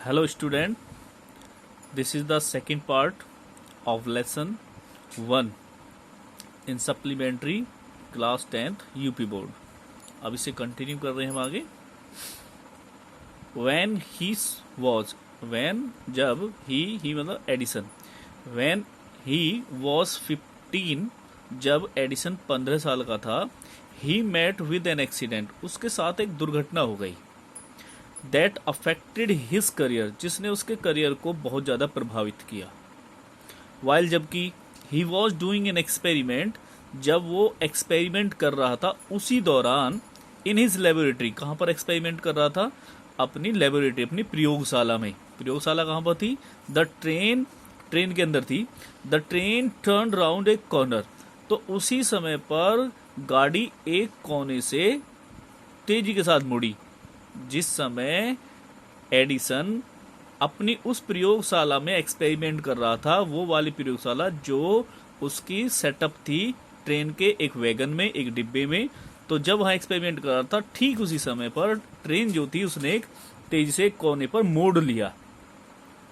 Hello student, this is the second part of lesson 1 in supplementary class 10th UP board. अब इसे continue कर रहे हैं हम आगे. When जब he मतलब एडिसन, when he was 15 जब एडिसन 15 साल का था, he met with an accident उसके साथ एक दुर्घटना हो गई. That affected his career जिसने उसके करियर को बहुत ज़्यादा प्रभावित किया. While जबकि he was doing an experiment जब वो एक्सपेरिमेंट कर रहा था उसी दौरान in his laboratory कहाँ पर एक्सपेरिमेंट कर रहा था? अपनी लेबोरेटरी, अपनी प्रयोगशाला में. प्रयोगशाला कहाँ पर थी? द ट्रेन के अंदर थी. द ट्रेन टर्न राउंड एक कॉर्नर, तो उसी समय पर गाड़ी एक कोने से तेजी के साथ मुड़ी जिस समय एडिसन अपनी उस प्रयोगशाला में एक्सपेरिमेंट कर रहा था, वो वाली प्रयोगशाला जो उसकी सेटअप थी ट्रेन के एक वैगन में, एक डिब्बे में. तो जब वहाँ एक्सपेरिमेंट कर रहा था ठीक उसी समय पर ट्रेन जो थी उसने एक तेजी से एक कोने पर मोड़ लिया,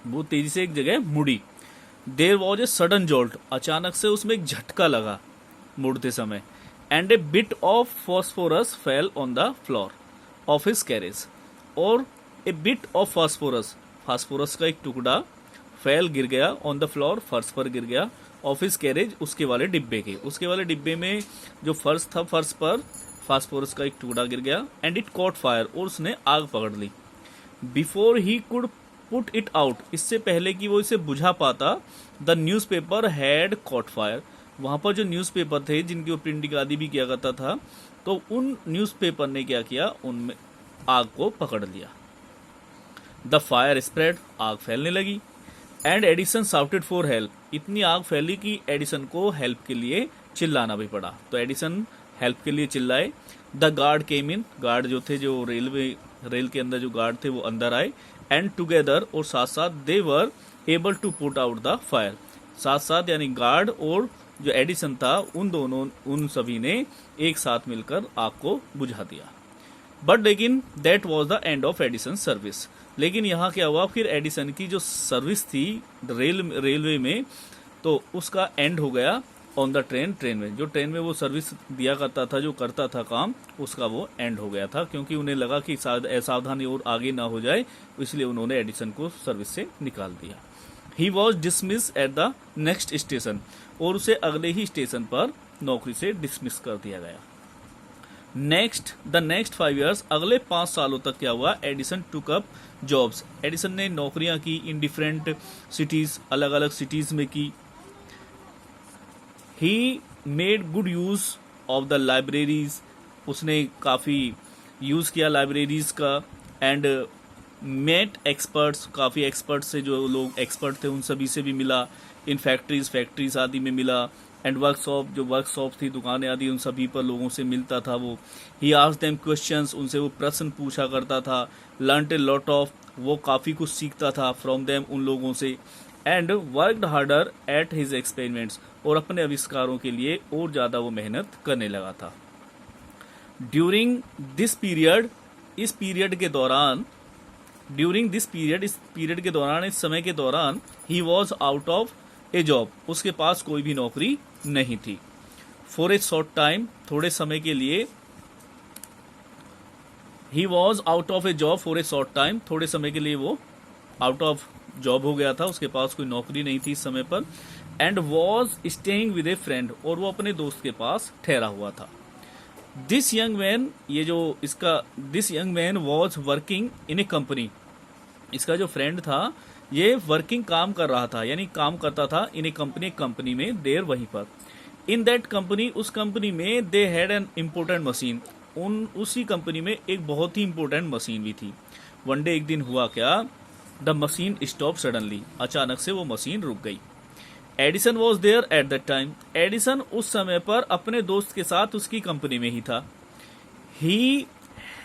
वो तेजी से एक जगह मुड़ी. There was a sudden jolt अचानक से उसमें एक झटका लगा मुड़ते समय. And a bit of phosphorus fell on the floor of his carriage, और ए बिट ऑफ फास्फोरस का एक टुकड़ा फेल गिर गया ऑन द फ्लोर फर्श पर गिर गया, ऑफ हिज कैरेज उसके वाले डिब्बे में जो फर्श था, फर्श पर फास्फोरस का एक टुकड़ा गिर गया. एंड इट कॉट फायर और उसने आग पकड़ ली. Before he could put it out इससे पहले कि वो इसे बुझा पाता, the newspaper had caught fire वहां पर जो न्यूज़पेपर थे जिनकी वो प्रिंटिंग आदि भी किया करता था, तो उन न्यूज़पेपर ने क्या किया, उनमें आग को पकड़ लिया. द फायर स्प्रेड आग फैलने लगी. And Edison shouted for help इतनी आग फैली कि एडिसन को हेल्प के लिए चिल्लाना भी पड़ा. तो एडिसन हेल्प के लिए चिल्लाए. The guard came in guard जो थे, जो रेल के अंदर जो गार्ड थे वो अंदर आए. एंड टुगेदर और साथ साथ they were able to put out the fire, साथ साथ यानी गार्ड और जो एडिसन था उन सभी ने एक साथ मिलकर आग को बुझा दिया. बट लेकिन that was the end of Edison service. लेकिन यहाँ क्या हुआ, फिर एडिसन की जो सर्विस थी रेलवे में, तो उसका एंड हो गया ऑन द ट्रेन में. जो ट्रेन में वो सर्विस दिया करता था, जो करता था काम, उसका वो एंड हो गया था, क्योंकि उन्हें लगा कि असावधानी और आगे ना हो जाए, इसलिए उन्होंने एडिसन को सर्विस से निकाल दिया. He was dismiss at the next station और उसे अगले ही स्टेशन पर नौकरी से डिसमिस कर दिया गया. द नेक्स्ट 5 years अगले 5 सालों तक क्या हुआ, Edison took up jobs Edison ने नौकरियां की इन डिफरेंट सिटीज, अलग अलग सिटीज में की. He made good use of the libraries उसने काफी यूज किया लाइब्रेरीज का. एंड मेट एक्सपर्ट्स काफी एक्सपर्ट से, जो लोग एक्सपर्ट थे उन सभी से भी मिला. इन फैक्ट्रीज आदि में मिला. एंड वर्कशॉप थी, दुकानें आदि, उन सभी पर लोगों से मिलता था वो. ही आस्क्ड देम क्वेश्चंस उनसे वो प्रश्न पूछा करता था. लर्नड ए लॉट ऑफ वो काफी कुछ सीखता था फ्रॉम देम उन लोगों से. And worked harder at his experiments और अपने आविष्कारों के लिए और ज्यादा वो मेहनत करने लगा था. ड्यूरिंग दिस पीरियड इस समय के दौरान he was out of A job उसके पास कोई भी नौकरी नहीं थी. फॉर ए शॉर्ट टाइम थोड़े समय के लिए, he was out of A job for a short time थोड़े समय के लिए वो आउट ऑफ जॉब हो गया था, उसके पास कोई नौकरी नहीं थी इस समय पर. And was staying with A friend और वो अपने दोस्त के पास ठहरा हुआ था. This young man was working in A company. इसका जो फ्रेंड था ये वर्किंग काम कर रहा था, यानी काम करता था इन ए कंपनी में, देर वहीं पर. इन दैट कंपनी उस कंपनी में they had an important machine उसी कंपनी में एक बहुत ही इम्पोर्टेंट मशीन भी थी. वन डे एक दिन हुआ क्या, द मशीन स्टॉप सडनली अचानक से वो मशीन रुक गई. Edison was there at that time Edison उस समय पर अपने दोस्त के साथ उसकी कंपनी में ही था. He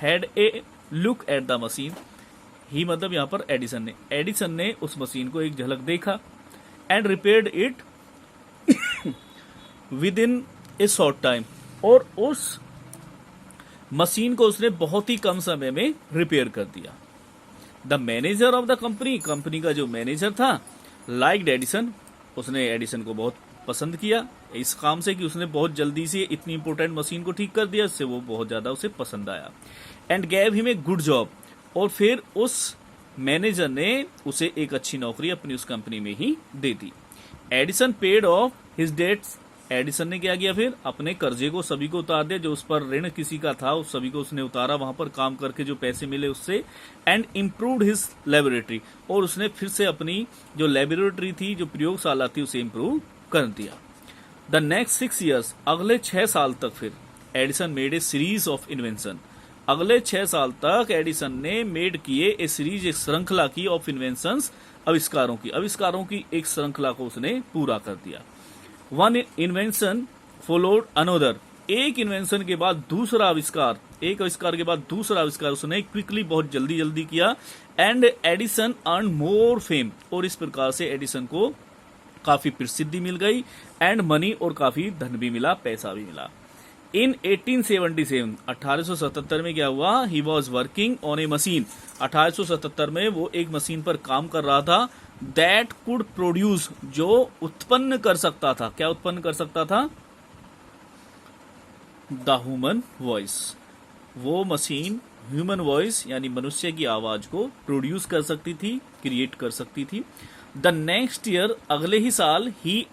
had a look at the machine ही मतलब यहाँ पर एडिसन ने उस मशीन को एक झलक देखा. And repaired it with in A short time और उस मशीन को उसने बहुत ही कम समय में रिपेयर कर दिया. The manager of the company, company का जो मैनेजर था, लाइक्ड एडिसन, उसने एडिसन को बहुत पसंद किया इस काम से कि उसने बहुत जल्दी से इतनी इंपॉर्टेंट मशीन को ठीक कर दिया, इससे वो बहुत ज्यादा उसे पसंद आया। And gave him a good job, और फिर उस मैनेजर ने उसे एक अच्छी नौकरी अपनी उस कंपनी में ही दे दी। Edison paid off his debts, Edison ने क्या किया, फिर अपने कर्जे को सभी को उतार दिया, जो उस पर ऋण किसी का था उस सभी को उसने उतारा, वहां पर काम करके जो पैसे मिले उससे। एंड इम्प्रूव्ड हिज लेबोरेटरी, और उसने फिर से अपनी जो लेबोरेटरी थी, जो प्रयोगशाला थी, उसे इम्प्रूव कर दिया। द नेक्स्ट 6 years, अगले 6 साल तक फिर Edison made a series of invention, अगले 6 साल तक एडिसन ने मेड किए ए सीरीज, एक श्रृंखला की, ऑफ इन्वेंशंस, आविष्कारों की एक श्रृंखला को उसने पूरा कर दिया। वन इन्वेंशन फॉलोड अनदर, एक इन्वेंशन के बाद दूसरा आविष्कार, एक आविष्कार के बाद दूसरा आविष्कार उसने क्विकली, बहुत जल्दी जल्दी किया। And Edison earn more fame, और इस प्रकार से एडिसन को काफी प्रसिद्धि मिल गई, एंड मनी, और काफी धन भी मिला, पैसा भी मिला। इन 1877, 1877 में क्या हुआ, he was working on A machine, 1877 में वो एक मशीन पर काम कर रहा था, दैट कुड प्रोड्यूस, जो उत्पन्न कर सकता था, क्या उत्पन्न कर सकता था, द ह्यूमन वॉइस, वो मशीन ह्यूमन वॉइस यानी मनुष्य की आवाज को प्रोड्यूस कर सकती थी, क्रिएट कर सकती थी। द नेक्स्ट ईयर, अगले ही साल, ही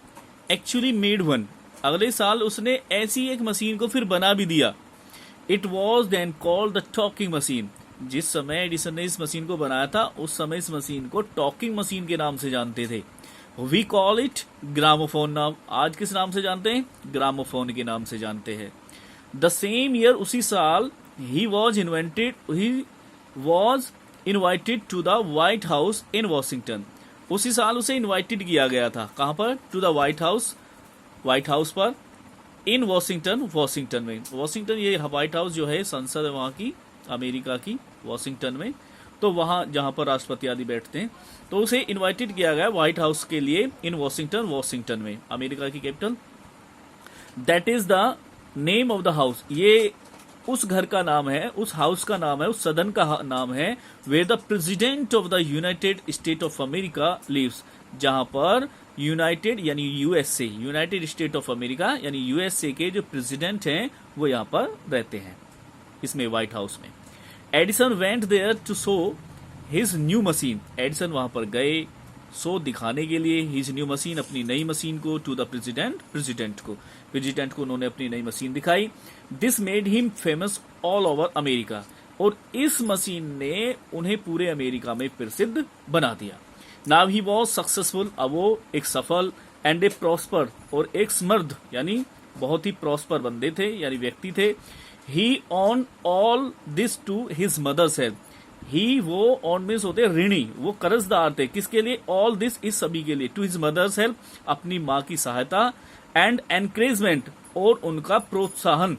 एक्चुअली मेड वन, अगले साल उसने ऐसी एक मशीन को फिर बना भी दिया। It was then called the talking machine, जिस समय एडिसन ने इस मशीन को बनाया था उस समय इस मशीन को टॉकिंग मशीन के नाम से जानते थे। वी कॉल इट ग्रामोफोन नाम, आज किस नाम से जानते हैं, ग्रामोफोन के नाम से जानते हैं। द सेम ईयर, उसी साल, he was invited to the White House in Washington, उसी साल उसे इन्वाइटेड किया गया था, कहां पर, टू द व्हाइट हाउस पर, इन वॉशिंगटन में, वॉशिंगटन, ये व्हाइट हाउस जो है संसद है वहां की, अमेरिका की, वॉशिंगटन में, तो वहां जहां पर राष्ट्रपति आदि बैठते हैं, तो उसे इनवाइटेड किया गया व्हाइट हाउस के लिए, इन वॉशिंगटन में, अमेरिका की capital. That is the name of the house, ये उस घर का नाम है, उस हाउस का नाम है, उस सदन का नाम है, where the president of the United State of America lives, जहां पर यूनाइटेड यानी USA, United State of America यानी यूएसए के जो प्रेसिडेंट हैं वो यहां पर रहते हैं, इसमें व्हाइट हाउस में। Edison went there to show his new machine, Edison वहां पर गए शो दिखाने के लिए, हिज न्यू मशीन, अपनी नई मशीन को, टू द प्रेसिडेंट को उन्होंने अपनी नई मशीन दिखाई। This made him famous all over America, और इस मशीन ने उन्हें पूरे अमेरिका में प्रसिद्ध बना दिया। नाउ ही वॉज सक्सेसफुल, अब वो एक सफल, एंड ए प्रॉस्पर, और एक समृद्ध यानी बहुत ही प्रॉस्पर बंदे थे यानी व्यक्ति थे। He owns all this to his mother's help, he वो ऑन मीन्स होते ऋणी, वो कर्जदार थे, किसके लिए, ऑल दिस इस सभी के लिए, टू हिज मदर्स हेल्प, अपनी माँ की सहायता, एंड एनकरेजमेंट, और उनका प्रोत्साहन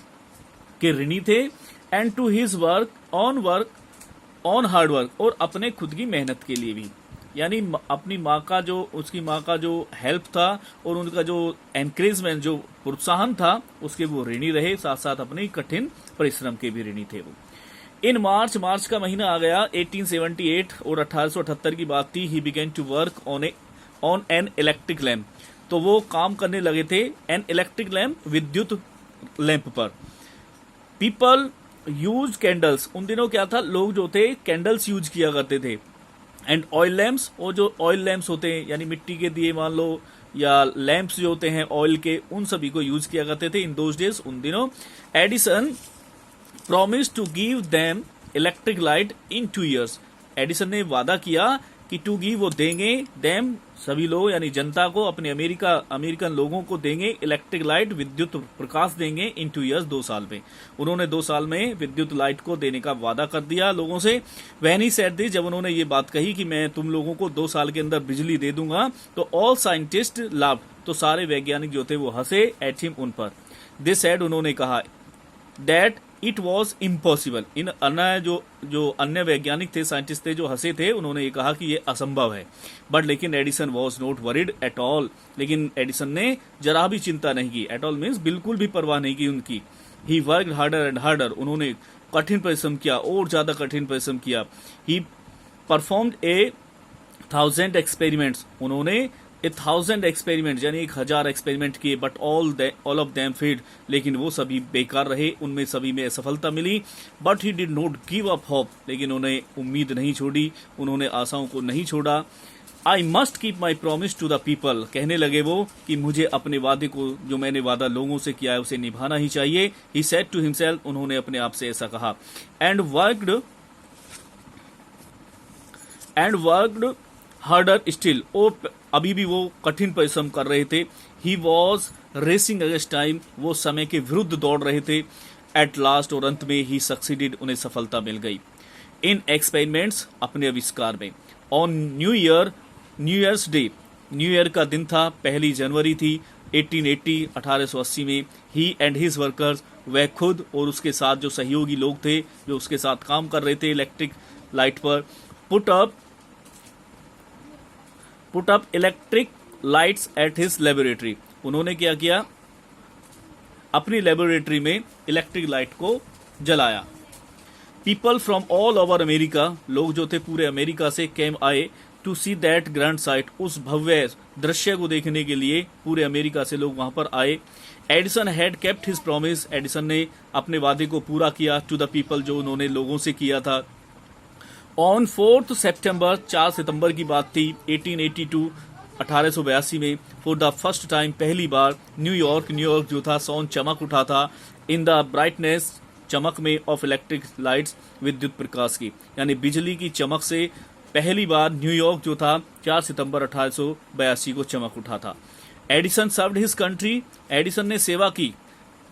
के ऋणी थे, and to his work on hard work, और अपने खुद की मेहनत के लिए भी, यानी अपनी माँ का जो, उसकी माँ का जो हेल्प था और उनका जो एनकरेजमेंट, जो प्रोत्साहन था, उसके वो ऋणी रहे, साथ साथ अपने कठिन परिश्रम के भी ऋणी थे वो। इन मार्च का महीना आ गया 1878, और 1878 की बात थी। He began to work on an electric lamp, तो वो काम करने लगे थे एन इलेक्ट्रिक लैम्प, विद्युत लैंप पर। पीपल यूज कैंडल्स, उन दिनों क्या था, लोग जो थे कैंडल्स यूज किया करते थे, एंड ऑयल लैम्प्स, और जो ऑयल लैम्प्स होते हैं यानी मिट्टी के दिए मान लो, या लैम्प्स जो होते हैं ऑयल के, उन सभी को यूज किया करते थे इन दोज डेज, उन दिनों। Edison promise to give them electric light in 2 years, Edison ने वादा किया कि टू गिव, वो देंगे, देम सभी लोग यानी जनता को, अपने अमेरिकन लोगों को देंगे इलेक्ट्रिक लाइट, विद्युत प्रकाश देंगे, इन 2 years, 2 साल में। उन्होंने 2 साल में विद्युत लाइट को देने का वादा कर दिया लोगों से। वह नहीं सेड दिस, जब उन्होंने ये बात कही कि मैं तुम लोगों को 2 साल के अंदर बिजली दे दूंगा, तो ऑल साइंटिस्ट लाभ, तो सारे वैज्ञानिक जो थे वो हंसे एट हिम, उन पर। दिस सेड, उन्होंने कहा, दैट इट वॉज इम्पॉसिबल, इन अन्य जो अन्य वैज्ञानिक थे, साइंटिस्ट थे, जो हंसे थे, उन्होंने ये कहा कि ये असंभव है। बट लेकिन Edison was not worried at all, लेकिन एडिसन ने जरा भी चिंता नहीं की, एट ऑल मीन्स बिल्कुल भी परवाह नहीं की उनकी। He worked harder and harder, उन्होंने कठिन परिश्रम किया और ज्यादा कठिन परिश्रम किया। ही परफॉर्म्ड ए 1000 एक्सपेरिमेंट्स, उन्होंने 1000 एक्सपेरिमेंट यानी 1000 एक्सपेरिमेंट किए, but all of them failed, लेकिन वो सभी बेकार रहे, उनमें सभी में असफलता मिली। But he did not give up hope, लेकिन उन्हें उम्मीद नहीं छोड़ी, उन्होंने आशाओं को नहीं छोड़ा। I must keep my promise to the people, कहने लगे वो कि मुझे अपने वादे को, जो मैंने वादा लोगों से किया है, उसे निभाना ही चाहिए। ही सेड टू हिमसेल्फ, उन्होंने अपने आप से ऐसा कहा। एंड वर्कड हार्डर स्टिल, और अभी भी वो कठिन परिश्रम कर रहे थे। He was racing against time, वो समय के विरुद्ध दौड़ रहे थे। एट लास्ट, और अंत में ही सक्सीडेड, उन्हें सफलता मिल गई। इन एक्सपेरिमेंट्स, अपने आविष्कार में। On new years day, new year का दिन था, 1 जनवरी थी 1880 में। ही एंड हिज वर्कर्स, वह खुद और उसके साथ जो सहयोगी लोग थे, जो उसके साथ काम कर रहे थे इलेक्ट्रिक लाइट पर, put up electric lights at his laboratory, उन्होंने क्या किया, अपनी लेबोरेटरी में इलेक्ट्रिक लाइट को जलाया। People from all over America, लोग जो थे पूरे अमेरिका से केम आए, to see that grand sight, उस भव्य दृश्य को देखने के लिए पूरे अमेरिका से लोग वहां पर आए। Edison had kept his promise, Edison ने अपने वादे को पूरा किया टू द पीपल, जो उन्होंने लोगों से किया था। ऑन 4 सितंबर, 4 सितंबर की बात थी 1882 में, फॉर द फर्स्ट टाइम, पहली बार, न्यूयॉर्क जो था सोन चमक उठा था। इन द ब्राइटनेस, चमक में, ऑफ इलेक्ट्रिक लाइट्स, विद्युत प्रकाश की, यानी बिजली की चमक से पहली बार न्यूयॉर्क जो था 4 सितंबर 1882 को चमक उठा था। Edison served his country, Edison ने सेवा की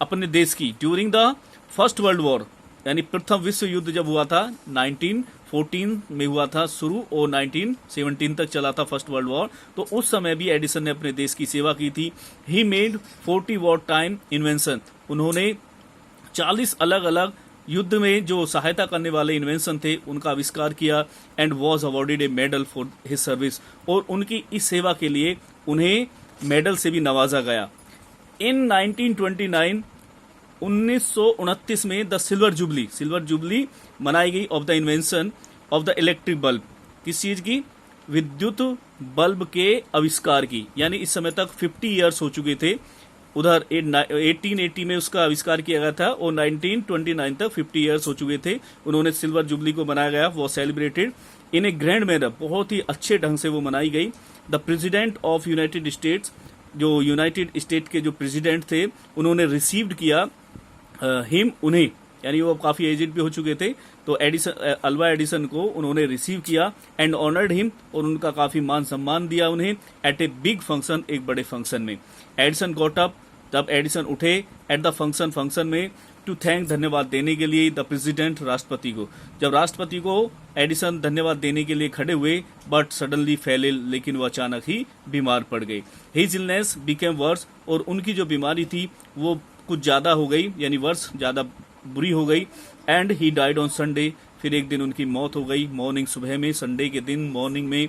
अपने देश की, during the first world war, यानी प्रथम विश्व युद्ध जब हुआ था 1914 में हुआ था शुरू, और 1917 तक चला था फर्स्ट वर्ल्ड वॉर, तो उस समय भी एडिसन ने अपने देश की सेवा की थी। He made 40 war time invention, उन्होंने 40 अलग अलग युद्ध में जो सहायता करने वाले इन्वेंशन थे उनका आविष्कार किया। And was awarded A medal for his service, और उनकी इस सेवा के लिए उन्हें मेडल से भी नवाजा गया। इन 1929 में द सिल्वर जुबली मनाई गई of the invention of the electric bulb, किस चीज की, विद्युत बल्ब के आविष्कार की, यानी इस समय तक 50 ईयर्स हो चुके थे, उधर 1880 में उसका आविष्कार किया गया था, और 1929 तक 50 ईयर्स हो चुके थे। उन्होंने सिल्वर जुबली को मनाया गया, वो celebrated in A grand manner, बहुत ही अच्छे ढंग से वो मनाई गई। The president of United states, जो यूनाइटेड स्टेट के जो प्रेसिडेंट थे, उन्होंने रिसीव्ड किया उन्हें, यानी वो काफी एजेड भी हो चुके थे, तो अल्वा एडिसन को उन्होंने रिसीव किया। एंड ऑनर्ड हिम, और उनका काफी मान सम्मान दिया उन्हें, एट ए बिग फंक्शन, एक बड़े फंक्शन में। एडिसन गॉट अप, तब एडिसन उठे, एट द फंक्शन में, टू थैंक, धन्यवाद देने के लिए, द प्रेसिडेंट, राष्ट्रपति को। जब राष्ट्रपति को एडिसन धन्यवाद देने के लिए खड़े हुए, बट सडनली फेल इल, लेकिन वो अचानक ही बीमार पड़ गए। हिज इलनेस बिकेम वर्स, और उनकी जो बीमारी थी वो कुछ ज्यादा हो गई, यानी वर्स, ज्यादा बुरी हो गई। And he died on Sunday, फिर एक दिन उनकी मौत हो गई, मॉर्निंग, सुबह में, संडे के दिन मॉर्निंग में,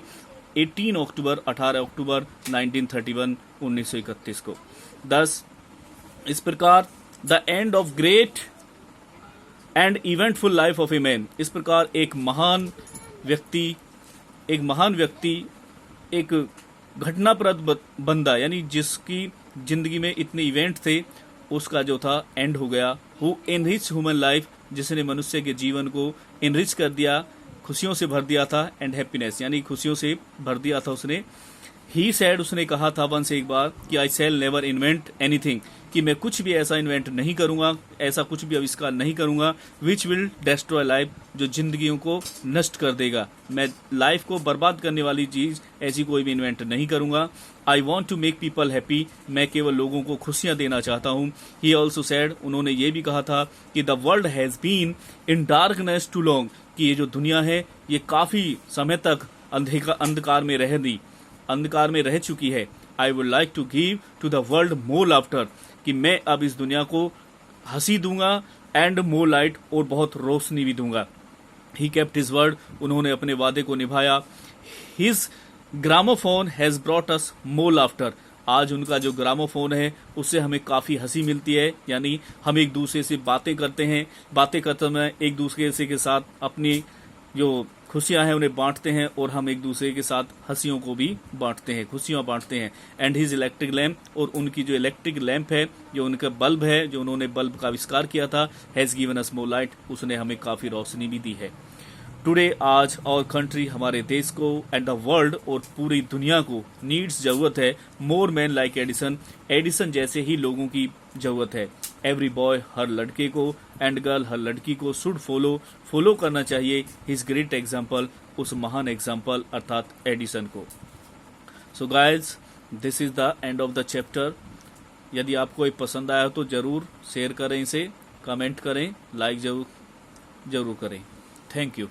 18 अक्टूबर 1931 को। दस इस प्रकार the end of great and eventful life of a man, इस प्रकार एक महान व्यक्ति, एक घटनाप्रद बंदा, यानी जिसकी जिंदगी में इतने इवेंट थे, उसका जो था एंड हो गया। हु एनरिच ह्यूमन लाइफ, जिसने मनुष्य के जीवन को एनरिच कर दिया, खुशियों से भर दिया था, एंड हैप्पीनेस, यानी खुशियों से भर दिया था उसने। ही सैड, उसने कहा था वंस, एक बार, कि आई शैल नेवर इन्वेंट एनीथिंग, कि मैं कुछ भी ऐसा इन्वेंट नहीं करूंगा, ऐसा कुछ भी आविष्कार नहीं करूंगा, विच विल डिस्ट्रॉय लाइफ, जो जिंदगियों को नष्ट कर देगा। मैं लाइफ को बर्बाद करने वाली चीज ऐसी कोई भी इन्वेंट नहीं करूंगा। I want to make people happy, मैं केवल लोगों को खुशियां देना चाहता हूँ। ही ऑल्सो सैड, उन्होंने ये भी कहा था कि the world has been in darkness too long, कि ये जो दुनिया है ये काफी समय तक अंधकार में रह चुकी है। I would like to give to the world more laughter, कि मैं अब इस दुनिया को हंसी दूंगा, एंड मोर लाइट, और बहुत रोशनी भी दूंगा। ही केप्ट हिज वर्ड, उन्होंने अपने वादे को निभाया। His gramophone has brought us more laughter, आज उनका जो ग्रामोफोन है उससे हमें काफी हंसी मिलती है, यानी हम एक दूसरे से बातें करते हैं, बातें करते समय एक दूसरे से के साथ अपनी जो खुशियां हैं उन्हें बांटते हैं और हम एक दूसरे के साथ हंसियों को भी बांटते हैं, खुशियां बांटते हैं। एंड हिज इलेक्ट्रिक लैम्प, और उनकी जो इलेक्ट्रिक लैम्प है, जो उनका बल्ब है, जो उन्होंने बल्ब का आविष्कार किया था, has given us more light, उसने हमें काफ़ी रोशनी भी दी है। टुडे, आज और कंट्री, हमारे देश को एंड द वर्ल्ड और पूरी दुनिया को नीड्स, जरूरत है, more man like Edison, Edison जैसे ही लोगों की जरूरत है। एवरी बॉय, हर लड़के को, एंड गर्ल, हर लड़की को, शुड फॉलो करना चाहिए हिज ग्रेट एग्जाम्पल, उस महान एग्जाम्पल अर्थात एडिसन को। So guys, this is the end of the chapter. यदि आपको ये पसंद आया तो जरूर शेयर करें, इसे कमेंट करें, लाइक जरूर करें। Thank you.